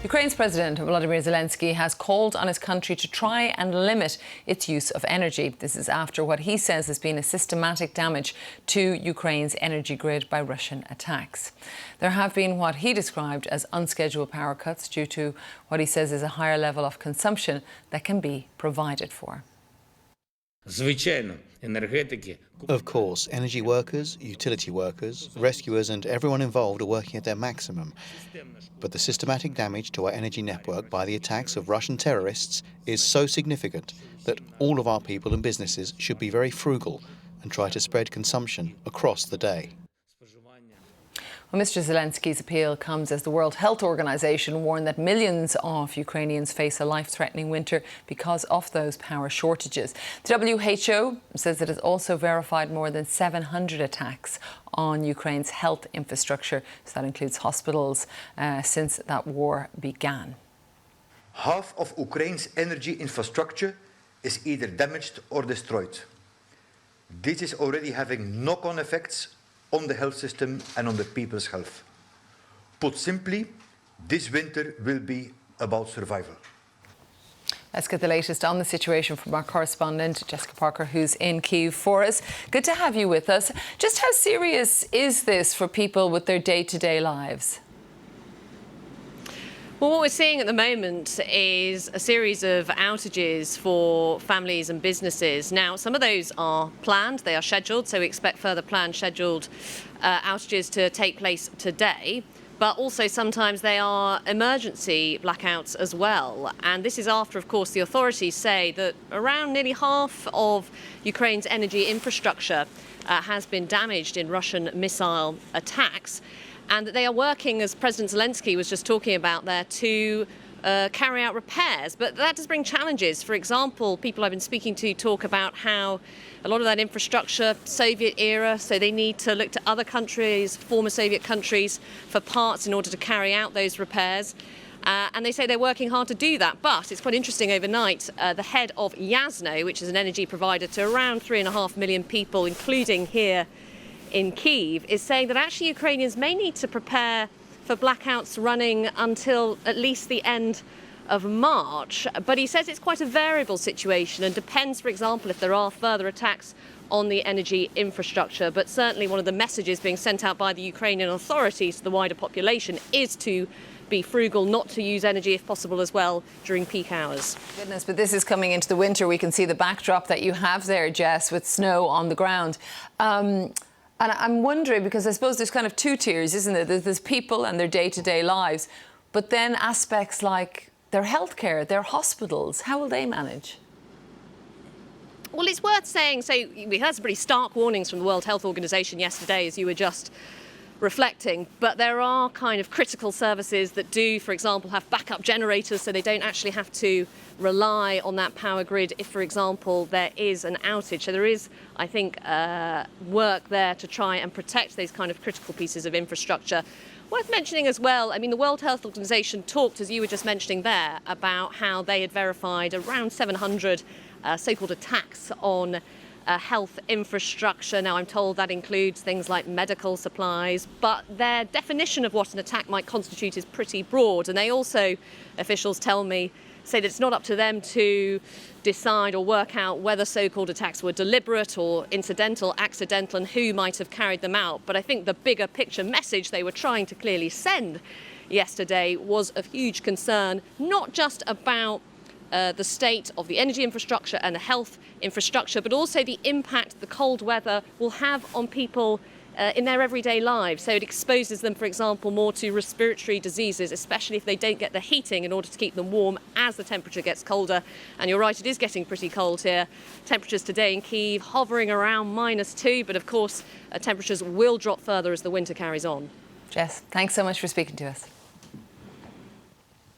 Ukraine's President Volodymyr Zelensky has called on his country to try and limit its use of energy. This is after what he says has been a systematic damage to Ukraine's energy grid by Russian attacks. There have been what he described as unscheduled power cuts due to what he says is a higher level of consumption that can be provided for. Of course, energy workers, utility workers, rescuers and everyone involved are working at their maximum. But the systematic damage to our energy network by the attacks of Russian terrorists is so significant that all of our people and businesses should be very frugal and try to spread consumption across the day. Well, Mr. Zelensky's appeal comes as the World Health Organization warned that millions of Ukrainians face a life-threatening winter because of those power shortages. The WHO says it has also verified more than 700 attacks on Ukraine's health infrastructure, so that includes hospitals, since that war began. Half of Ukraine's energy infrastructure is either damaged or destroyed. This is already having knock-on effects on the health system and on the people's health. Put simply, this winter will be about survival. Let's get the latest on the situation from our correspondent, Jessica Parker, who's in Kyiv for us. Good to have you with us. Just how serious is this for people with their day-to-day lives? Well, what we're seeing at the moment is a series of outages for families and businesses. Now, some of those are planned, they are scheduled, so we expect further planned scheduled outages to take place today. But also sometimes they are emergency blackouts as well. And this is after, of course, the authorities say that around nearly half of Ukraine's energy infrastructure has been damaged in Russian missile attacks. And that they are working, as President Zelensky was just talking about there, to carry out repairs. But that does bring challenges. For example, people I've been speaking to talk about how a lot of that infrastructure, Soviet era, so they need to look to other countries, former Soviet countries, for parts in order to carry out those repairs. And they say they're working hard to do that. But it's quite interesting overnight, the head of Yasno, which is an energy provider to around 3.5 million people, including here in Kyiv, is saying that actually Ukrainians may need to prepare for blackouts running until at least the end of March. But he says it's quite a variable situation and depends, for example, if there are further attacks on the energy infrastructure. But certainly one of the messages being sent out by the Ukrainian authorities to the wider population is to be frugal, not to use energy if possible as well during peak hours. Goodness, but this is coming into the winter. We can see the backdrop that you have there, Jess, with snow on the ground. And I'm wondering, because I suppose there's kind of two tiers, isn't it? There's people and their day-to-day lives, but then aspects like their healthcare, their hospitals, how will they manage? Well, it's worth saying, so we heard some pretty stark warnings from the World Health Organization yesterday, as you were just reflecting, but there are kind of critical services that do, for example, have backup generators so they don't actually have to rely on that power grid if, for example, there is an outage. So there is, I think, work there to try and protect those kind of critical pieces of infrastructure. Worth mentioning as well, I mean, the World Health Organization talked, as you were just mentioning there, about how they had verified around 700 so-called attacks on health infrastructure. Now, I'm told that includes things like medical supplies, but their definition of what an attack might constitute is pretty broad. And they also, officials tell me, say that it's not up to them to decide or work out whether so-called attacks were deliberate or incidental, accidental, and who might have carried them out. But I think the bigger picture message they were trying to clearly send yesterday was of huge concern, not just about the state of the energy infrastructure and the health infrastructure, but also the impact the cold weather will have on people in their everyday lives. So it exposes them, for example, more to respiratory diseases, especially if they don't get the heating in order to keep them warm as the temperature gets colder. And you're right, it is getting pretty cold here. Temperatures today in Kyiv hovering around -2, but of course temperatures will drop further as the winter carries on. Jess, thanks so much for speaking to us.